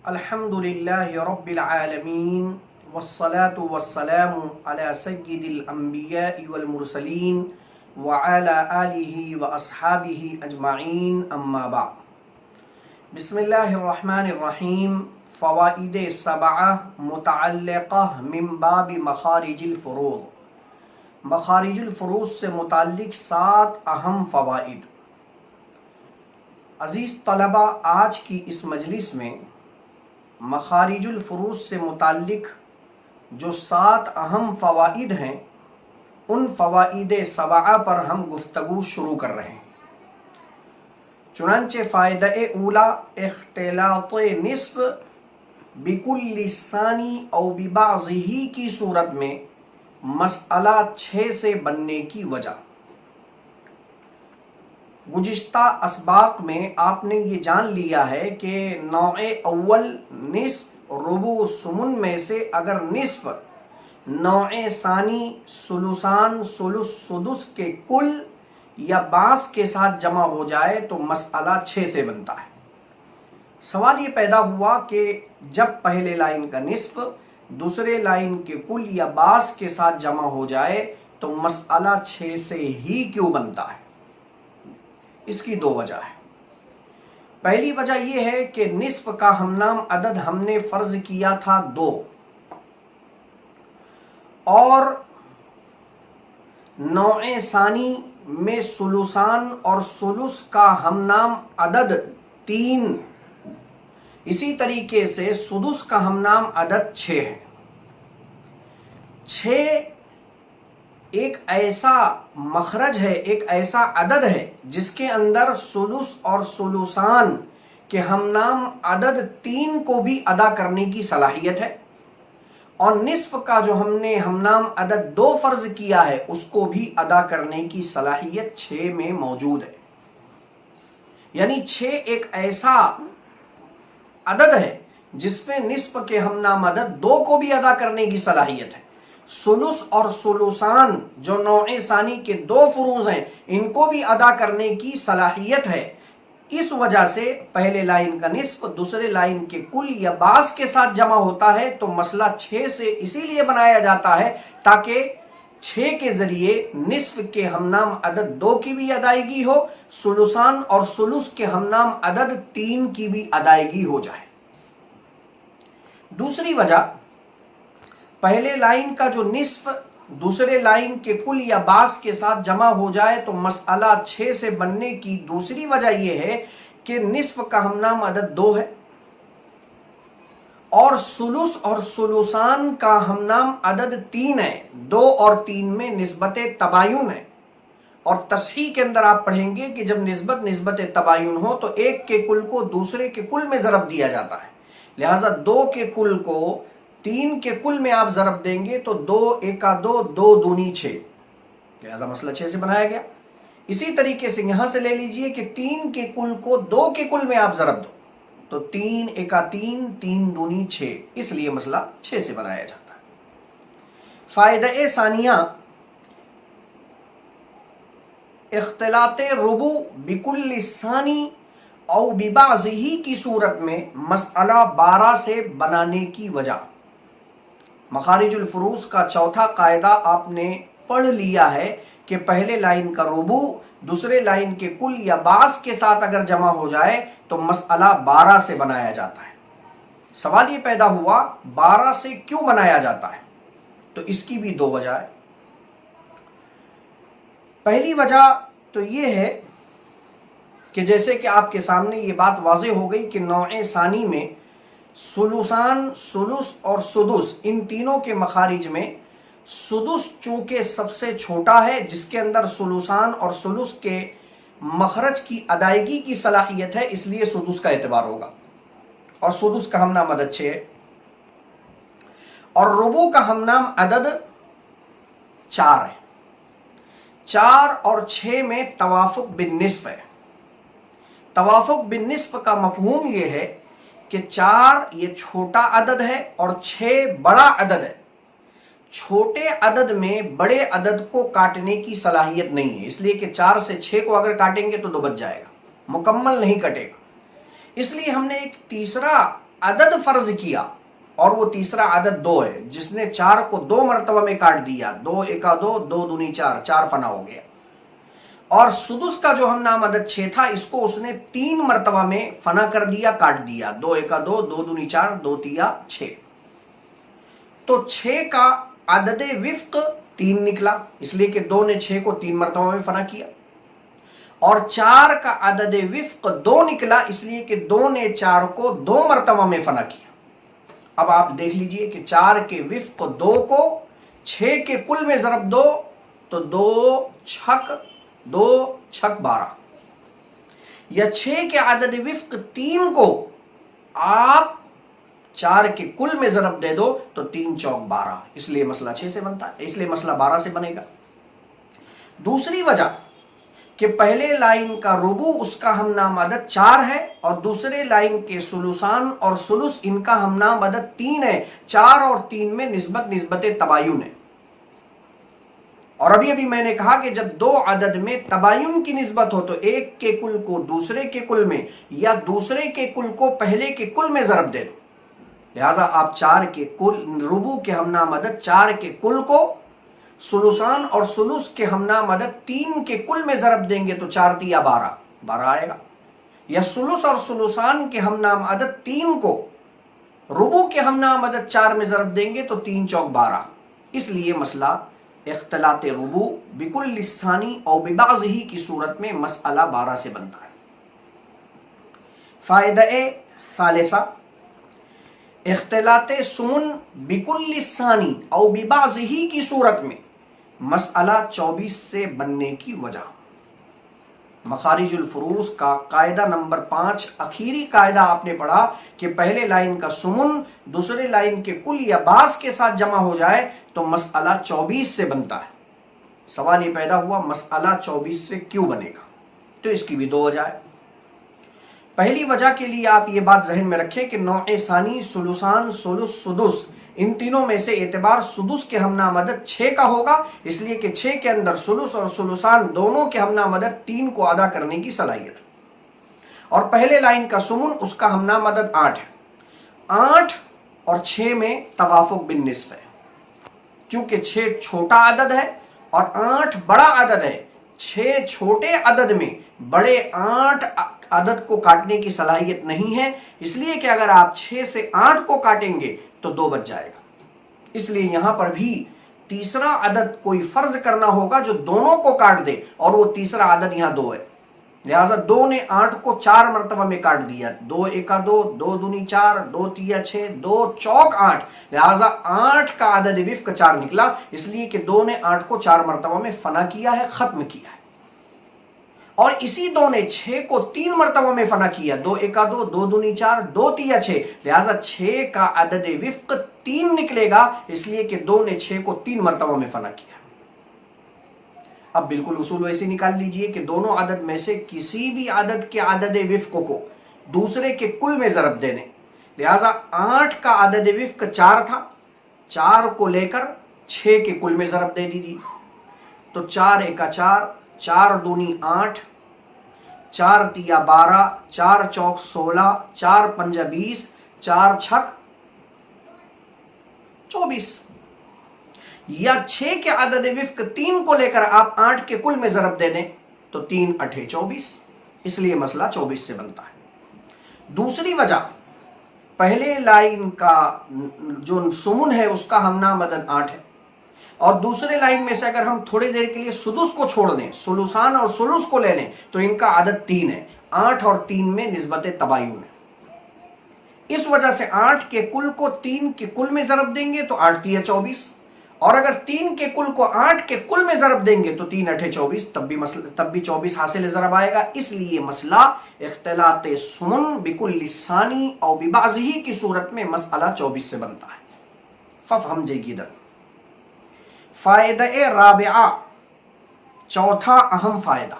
الحمدللہ رب العالمین والصلاة والسلام علی سید الانبیاء والمرسلین وعلی آلہ واصحابہ اجمعین اما بعد۔ بسم اللہ الرحمن الرحیم۔ فوائد سبعہ متعلقہ من باب مخارج الفروض۔ مخارج الفروض سے متعلق 7 اہم فوائد۔ عزیز طلبہ، آج کی اس مجلس میں مخارج الفروض سے متعلق جو 7 اہم فوائد ہیں، ان فوائد سبعہ پر ہم گفتگو شروع کر رہے ہیں۔ چنانچہ فائدہ اولا، اختلاط نصف بکل ثانی او ببعضہ کی صورت میں مسئلہ 6 سے بننے کی وجہ۔ گزشتہ اسباق میں آپ نے یہ جان لیا ہے کہ نوع اول نصف ربع ثمن میں سے اگر نصف نوع ثانی ثلثان ثلث سدس کے کل یا بعض کے ساتھ جمع ہو جائے تو مسئلہ 6 سے بنتا ہے۔ سوال یہ پیدا ہوا کہ جب پہلے لائن کا نصف دوسرے لائن کے کل یا بعض کے ساتھ جمع ہو جائے تو مسئلہ 6 سے ہی کیوں بنتا ہے؟ اس کی 2 وجہ ہے۔ پہلی وجہ یہ ہے کہ نصف کا ہمنام عدد ہم نے فرض کیا تھا 2، اور نوع ثانی میں ثلثان اور ثلث کا ہمنام عدد 3، اسی طریقے سے سدس کا ہمنام عدد 6 ہے۔ 6 ایک ایسا مخرج ہے، ایک ایسا عدد ہے جس کے اندر ثلث اور ثلثان کے ہمنام عدد 3 کو بھی ادا کرنے کی صلاحیت ہے، اور نصف کا جو ہم نے ہمنام عدد 2 فرض کیا ہے اس کو بھی ادا کرنے کی صلاحیت 6 میں موجود ہے۔ یعنی 6 ایک ایسا عدد ہے جس میں نصف کے ہمنام عدد 2 کو بھی ادا کرنے کی صلاحیت ہے۔ ثلث اور ثلثان جو نوع ثانی کے 2 فروض ہیں ان کو بھی ادا کرنے کی صلاحیت ہے۔ اس وجہ سے پہلے لائن کا نصف دوسرے لائن کے کل یا بعض کے ساتھ جمع ہوتا ہے تو مسئلہ 6 سے اسی لیے بنایا جاتا ہے تاکہ 6 کے ذریعے نصف کے ہمنام عدد 2 کی بھی ادائیگی ہو، ثلثان اور ثلث کے ہمنام عدد 3 کی بھی ادائیگی ہو جائے۔ دوسری وجہ، پہلے لائن کا جو نصف دوسرے لائن کے کل یا بعض کے ساتھ جمع ہو جائے تو مسئلہ 6 سے بننے کی دوسری وجہ یہ ہے کہ نصف کا ہمنام عدد 2 ہے، اور ثلث اور ثلثان کا ہمنام عدد 3 ہے۔ 2 اور 3 میں نسبت تباین ہے، اور تصحیح کے اندر آپ پڑھیں گے کہ جب نسبت تباین ہو تو ایک کے کل کو دوسرے کے کل میں ضرب دیا جاتا ہے، لہٰذا 2 کے کل کو 3 کے کل میں آپ ضرب دیں گے تو 2 ایکا 2، 2 دونی 6، لہذا مسئلہ 6 سے بنایا گیا۔ اسی طریقے سے یہاں سے لے لیجئے کہ 3 کے کل کو 2 کے کل میں آپ ضرب دو تو 3 ایکا 3، 3 دونی 6، اس لیے مسئلہ 6 سے بنایا جاتا ہے۔ فائدہ ثانیہ، اختلاط ربع بکل ثانی او ببعضہ کی صورت میں مسئلہ 12 سے بنانے کی وجہ۔ مخارج الفروض کا 4تھا قاعدہ آپ نے پڑھ لیا ہے کہ پہلے لائن کا ربع دوسرے لائن کے کل یا بعض کے ساتھ اگر جمع ہو جائے تو مسئلہ 12 سے بنایا جاتا ہے۔ سوال یہ پیدا ہوا 12 سے کیوں بنایا جاتا ہے؟ تو اس کی بھی 2 وجہ ہے۔ پہلی وجہ تو یہ ہے کہ جیسے کہ آپ کے سامنے یہ بات واضح ہو گئی کہ نوع ثانی میں ثلثان، ثلث اور سدس، ان تینوں کے مخارج میں سدس چونکہ سب سے چھوٹا ہے جس کے اندر ثلثان اور ثلث کے مخرج کی ادائیگی کی صلاحیت ہے، اس لیے سدس کا اعتبار ہوگا، اور سدس کا ہمنام عدد 6 ہے، اور ربع کا ہمنام عدد 4 ہے۔ 4 اور 6 میں توافق بالنصف ہے۔ توافق بالنصف کا مفہوم یہ ہے کہ 4 یہ چھوٹا عدد ہے اور 6 بڑا عدد ہے. چھوٹے عدد میں بڑے عدد کو کاٹنے کی صلاحیت نہیں ہے، اس لیے کہ 4 سے 6 کو اگر کاٹیں گے تو 2 بچ جائے گا، مکمل نہیں کٹے گا. اس لیے ہم نے ایک تیسرا عدد فرض کیا اور وہ تیسرا عدد 2 ہے، جس نے 4 کو 2 مرتبہ میں کاٹ دیا. 2 ایکا 2، 2 دونی 4، 4 فنا ہو گیا. اور سدس کا جو ہم نام عدد 6 تھا، اس کو اس نے 3 مرتبہ میں فنا کر دیا، کاٹ دیا. 2 ایکا 2، 2 دونی 4، 2 تیا 6. تو 6 کا عدد وفق 3 نکلا، اس لیے کہ 2 نے 6 کو 3 مرتبہ میں فنا کیا. اور 4 کا عدد وفق 2 نکلا، اس لیے کہ 2 نے 4 کو 2 مرتبہ میں فنا کیا. اب آپ دیکھ لیجئے کہ 4 کے وفق 2 کو 6 کے کل میں ضرب دو تو 2 چھک 12، یا 6 کے عدد وفق 3 کو آپ 4 کے کل میں ضرب دے دو تو 3 چوک 12، اس لیے مسئلہ 6 سے بنتا ہے، اس لیے مسئلہ 12 سے بنے گا. دوسری وجہ کہ پہلے لائن کا ربع اس کا ہم نام عدد 4 ہے اور دوسرے لائن کے ثلثان اور ثلث ان کا ہم نام عدد 3 ہے. 4 اور 3 میں نسبت تباین ہے. اور ابھی میں نے کہا کہ جب 2 عدد میں تباین کی نسبت ہو تو ایک کے کل کو دوسرے کے کل میں یا دوسرے کے کل کو پہلے کے کل میں ضرب دے دو. لہٰذا آپ 4 کے کل ربع کے ہم نام عدد 4 کے کل کو ثلثان اور ثلث کے ہم نام عدد 3 کے کل میں ضرب دیں گے تو 4 تیا 12 آئے گا. یا ثلث اور ثلثان کے ہم نام عدد 3 کو ربع کے ہم نام عدد 4 میں ضرب دیں گے تو 3 چوک 12. اس لیے مسئلہ اختلاط ربع بکل الثانی او ببعضہ کی صورت میں مسئلہ 12 سے بنتا ہے. فائدہ ثالثہ، اختلاط سمن بکل الثانی او ببعضہ کی صورت میں مسئلہ 24 سے بننے کی وجہ. مخارج الفروض کا قاعدہ نمبر 5 اخیری قاعدہ آپ نے پڑھا کہ پہلے لائن کا سمن دوسرے لائن کے کل یا بعض کے ساتھ جمع ہو جائے تو مسئلہ 24 سے بنتا ہے. سوال یہ پیدا ہوا مسئلہ 24 سے کیوں بنے گا؟ تو اس کی بھی 2 وجہ ہے. پہلی وجہ کے لیے آپ یہ بات ذہن میں رکھیں کہ نوع ثانی ثلثان ثلث سدس ان تینوں میں سے اعتبار سدس کے ہم نام عدد 6 کا ہوگا، اس لیے کہ 6 کے اندر ثلث اور ثلثان دونوں کے ہم نام عدد 3 کو ادا کرنے کی صلاحیت. اور پہلے لائن کا سمن اس کا ہم نام عدد 8 ہے. 8 اور 6 میں توافق بالنصف ہے، کیونکہ 6 چھوٹا عدد ہے اور 8 بڑا عدد ہے. 6 چھوٹے عدد میں بڑے 8 عدد کو کاٹنے کی صلاحیت نہیں ہے، اس لیے کہ اگر آپ 6 سے 8 کو کاٹیں گے تو 2 بچ جائے گا. اس لیے یہاں پر بھی تیسرا عدد کوئی فرض کرنا ہوگا جو دونوں کو کاٹ دے، اور وہ تیسرا عدد یہاں 2 ہے. لہٰذا 2 نے 8 کو 4 مرتبہ میں کاٹ دیا. 2 ایکا 2، 2 دونی 4، 2 تیا 6، 2 چوک 8. لہٰذا 8 کا عدد وفق 4 نکلا، اس لیے کہ 2 نے 8 کو 4 مرتبہ میں فنا کیا ہے، ختم کیا ہے. اور اسی 2 نے 6 کو 3 مرتبہ میں فنا کیا. 2 ایکا 2، 2 دونی 4، 2 تیا 6. لہٰذا 6 کا عدد وفق 3 نکلے گا، اس لیے کہ 2 نے 6 کو 3 مرتبہ میں فنا کیا. اب بالکل اصول ویسے نکال لیجئے کہ دونوں عدد میں سے کسی بھی عدد کے عدد وفق کو دوسرے کے کل میں ضرب دینے. لہٰذا 8 کا عدد وفق 4 تھا، 4 کو لے کر 6 کے کل میں ضرب دے دیجیے تو 4 ایکا 4، 4 دونی 8، 4 تیا 12، 4 چوک 16، 4 پنجا 20، 4 چھک 24. یا 6 کے عدد وفق 3 کو لے کر آپ 8 کے کل میں ضرب دے دیں تو 3 8 24، اس لیے مسئلہ 24 سے بنتا ہے. دوسری وجہ، پہلے لائن کا جو سمن ہے اس کا ہم نام عدد 8 ہے، اور دوسرے لائن میں سے اگر ہم تھوڑی دیر کے لیے سدس کو چھوڑ دیں، ثلثان اور ثلث کو لے لیں تو ان کا عدد 3 ہے. 8 اور 3 میں نسبت تباین ہے. اس وجہ سے 8 کے کل کو 3 کے کل میں ضرب دیں گے تو 8 تیا 24، اور اگر 3 کے کل کو 8 کے کل میں ضرب دیں گے تو 3 8 24، تب بھی 24 حاصل ضرب آئے گا. اس لیے مسئلہ اختلاط سمن بکل ثانی او ببعضہ کی صورت میں مسئلہ 24 سے بنتا ہے. ففہم جیداً. فائدہ رابعہ، چوتھا اہم فائدہ،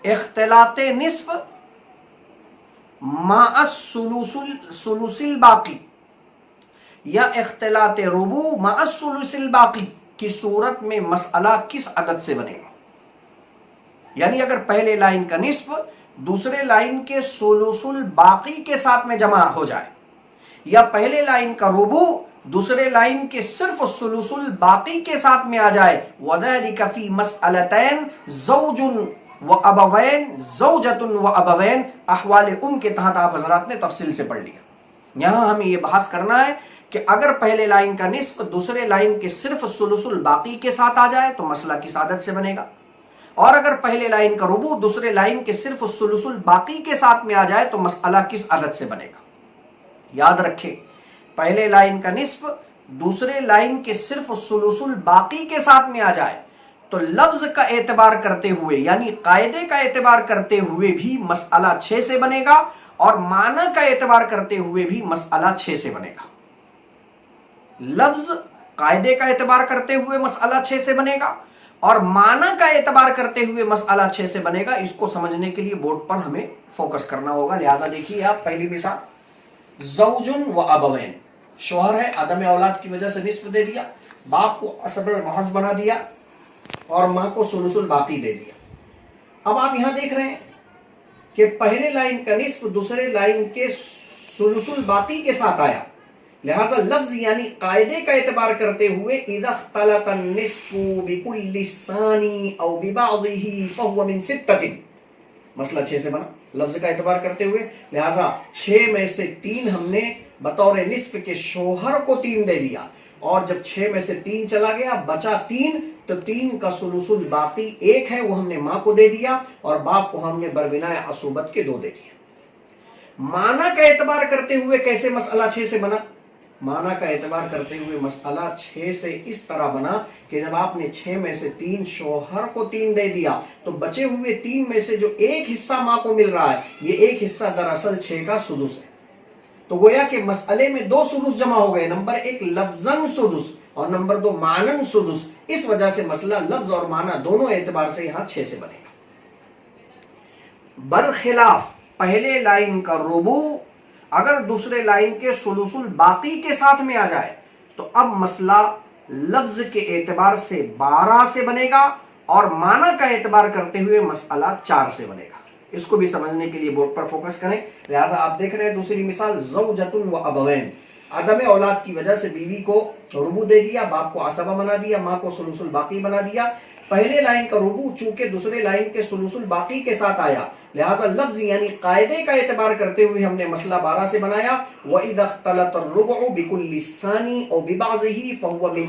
اختلاط نصف مع الثلث الباقی یا اختلاط ربو مع الثلث الباقی کی صورت میں مسئلہ کس عدد سے بنے گا؟ یعنی اگر پہلے لائن کا نصف دوسرے لائن کے ثلث الباقی کے ساتھ میں جمع ہو جائے، یا پہلے لائن کا ربو دوسرے لائن کے صرف ثلث الباقی کے ساتھ میں آ جائے، وَذَلِكَ فِي مَسْأَلَتَيْن زَوْجٌ وَأَبَوَيْن زَوْجَةٌ وَأَبَوَيْن احوال کے تحت آپ حضرات نے تفصیل سے پڑھ لیا۔ یہاں ہمیں یہ بحث کرنا ہے کہ اگر پہلے لائن کا نصف دوسرے لائن کے صرف ثلث الباقی کے ساتھ آ جائے تو مسئلہ کس عدد سے بنے گا، اور اگر پہلے لائن کا ربع دوسرے لائن کے صرف ثلث الباقی کے ساتھ میں آ جائے تو مسئلہ کس عدد سے بنے گا۔ یاد رکھیں، پہلے لائن کا نصف دوسرے لائن کے صرف ثلث الباقی کے ساتھ میں آ جائے تو لفظ کا اعتبار کرتے ہوئے یعنی قاعدے کا اعتبار کرتے ہوئے بھی مسئلہ 6 سے بنے گا، اور معنی کا اعتبار کرتے ہوئے بھی مسئلہ 6 سے بنے گا۔ لفظ قاعدے کا اعتبار کرتے ہوئے مسئلہ 6 سے بنے گا، اور معنی کا اعتبار کرتے ہوئے مسئلہ 6 سے بنے گا۔ اس کو سمجھنے کے لیے بورڈ پر ہمیں فوکس کرنا ہوگا، لہٰذا دیکھیے آپ پہلی مثال، زوجن و ابوین، شوہر ہے، عدم اولاد کی وجہ سے نصف دے دیا، باپ کو عصبہ محض بنا دیا اور ماں کو ثلث الباقی دے دیا۔ اب آپ یہاں دیکھ رہے ہیں کہ پہلے لائن کا نصف دوسرے لائن کے ثلث الباقی کے ساتھ آیا، لہذا لفظ یعنی قاعدے کا اعتبار کرتے ہوئے اذا اختلط النصف بكل الثاني او ببعضه فهو من 6، مسئلہ 6 سے بنا لفظ کا اعتبار کرتے ہوئے، لہذا 6 میں سے 3 ہم نے بطور نصف کے شوہر کو 3 دے دیا، اور جب 6 میں سے 3 چلا گیا بچا 3 تو 3 کا ثلث الباقی 1 ہے، وہ ہم نے ماں کو دے دیا، اور باپ کو ہم نے بربنائے عصوبت کے 2 دے دیا۔ معنی کا اعتبار کرتے ہوئے کیسے مسئلہ 6 سے بنا؟ معنی کا اعتبار کرتے ہوئے مسئلہ 6 سے اس طرح بنا کہ جب آپ نے 6 میں سے 3 شوہر کو 3 دے دیا تو بچے ہوئے 3 میں سے جو ایک حصہ ماں کو مل رہا ہے، یہ ایک حصہ دراصل 6 کا سدس ہے۔ تو گویا کہ مسئلے میں 2 سدس جمع ہو گئے، نمبر 1 لفظاً سدس اور نمبر 2 معنن سدس۔ اس وجہ سے مسئلہ لفظ اور معنی دونوں اعتبار سے یہاں 6 سے بنے گا۔ برخلاف پہلے لائن کا ربع اگر دوسرے لائن کے ثلث الباقی کے ساتھ میں آ جائے تو اب مسئلہ لفظ کے اعتبار سے 12 سے بنے گا، اور معنی کا اعتبار کرتے ہوئے مسئلہ 4 سے بنے گا۔ اس کو بھی سمجھنے کے لیے بورڈ پر فوکس کریں، لہٰذا آپ دیکھ رہے ہیں دوسری مثال، زوجتن و ابوین، عدم اولاد کی وجہ سے بیوی کو ربع دے دیا، باپ کو عصبہ بنا دیا، ماں کو ثلث الباقی بنا دیا۔ پہلے لائن کا ربع چونکہ دوسرے لائن کے ثلث الباقی کے ساتھ آیا، لہذا لفظ یعنی قاعدے کا اعتبار کرتے ہوئے ہم نے مسئلہ 12 سے بنایا۔ وَإِذَا اخْتَلَطَ الرُّبُعُ بِكُلِّ الثَّانِي أَوْ بِبَعْضِهِ فَهُوَ مِنْ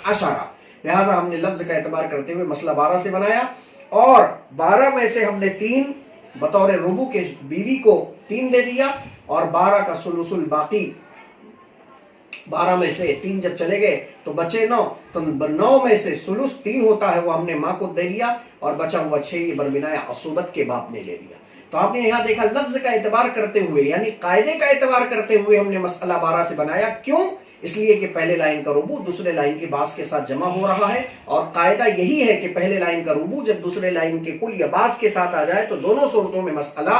12، لہذا ہم نے لفظ کا اعتبار کرتے ہوئے مسئلہ 12 سے بنایا، اور 12 میں سے ہم نے 3 بطور ربع کے بیوی کو 3 دے دیا، اور 12 کا ثلث الباقی 12 میں سے 3 جب چلے گئے تو بچے 9، تو 9 میں سے ثلث 3 ہوتا ہے وہ ہم نے ماں کو دے دیا، اور بچا ہوا 6 یہ بربنائے عصوبت کے باپ نے لے لیا۔ تو آپ نے یہاں دیکھا لفظ کا اعتبار کرتے ہوئے یعنی قاعدے کا اعتبار کرتے ہوئے ہم نے مسئلہ 12 سے بنایا۔ کیوں؟ اس لیے کہ پہلے لائن کا ربع دوسرے لائن کے بعض کے ساتھ جمع ہو رہا ہے، اور قاعدہ یہی ہے کہ پہلے لائن کا ربع جب دوسرے لائن کے کل یا بعض کے ساتھ آ جائے تو دونوں صورتوں میں مسئلہ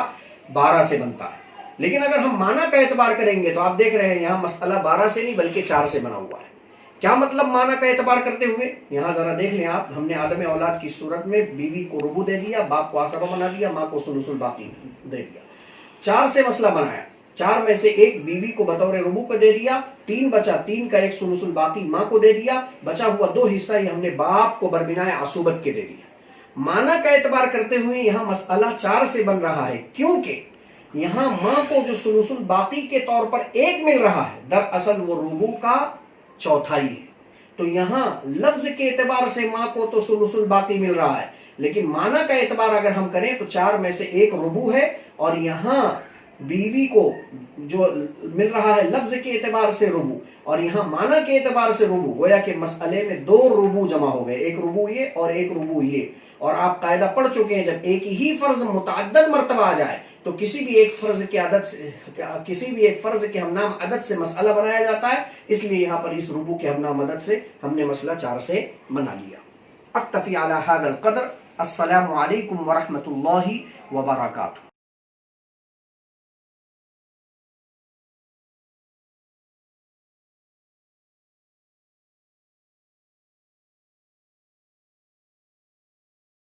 12 سے بنتا ہے۔ لیکن اگر ہم معنی کا اعتبار کریں گے تو آپ دیکھ رہے ہیں یہاں مسئلہ 12 سے نہیں بلکہ 4 سے بنا ہوا ہے۔ کیا مطلب معنی کا اعتبار کرتے ہوئے؟ یہاں ذرا دیکھ لیں آپ، ہم نے عدم اولاد کی صورت میں بیوی کو ربع دے دیا، باپ کو عصبہ بنا دیا، ماں کو ثلث الباقی دے دیا، 4 سے مسئلہ بنایا۔ 4 میں سے 1 بیوی کو بطور ربع کو دے دیا، 3 بچا، 3 کا 1 ثلث الباقی ماں کو دے دیا، بچا ہوا 2 حصہ یہ ہم نے باپ کو بربنائے عصوبت کے دے دیا۔ معنی کا اعتبار کرتے ہوئے یہاں مسئلہ 4 سے بن رہا ہے، کیونکہ یہاں ماں کو جو ثلث الباقی کے طور پر 1 مل رہا ہے دراصل وہ ربع کا چوتھائی ہے۔ تو یہاں لفظ کے اعتبار سے ماں کو تو ثلث الباقی مل رہا ہے، لیکن معنی کا اعتبار اگر ہم کریں تو 4 میں سے 1 ربع ہے، اور یہاں بیوی کو جو مل رہا ہے لفظ کے اعتبار سے ربع اور یہاں معنی کے اعتبار سے ربع، گویا کہ مسئلے میں 2 ربع جمع ہو گئے، 1 ربع یہ اور 1 ربع یہ۔ اور آپ قاعدہ پڑھ چکے ہیں، جب ایک ہی فرض متعدد مرتبہ آ جائے تو کسی بھی ایک فرض کے ہم نام عدد سے مسئلہ بنایا جاتا ہے، اس لیے یہاں پر اس ربع کے ہم نام عدد سے ہم نے مسئلہ 4 سے بنا لیا۔ اکتفی علی ھذا القدر۔ السلام علیکم ورحمۃ اللہ وبرکاتہ۔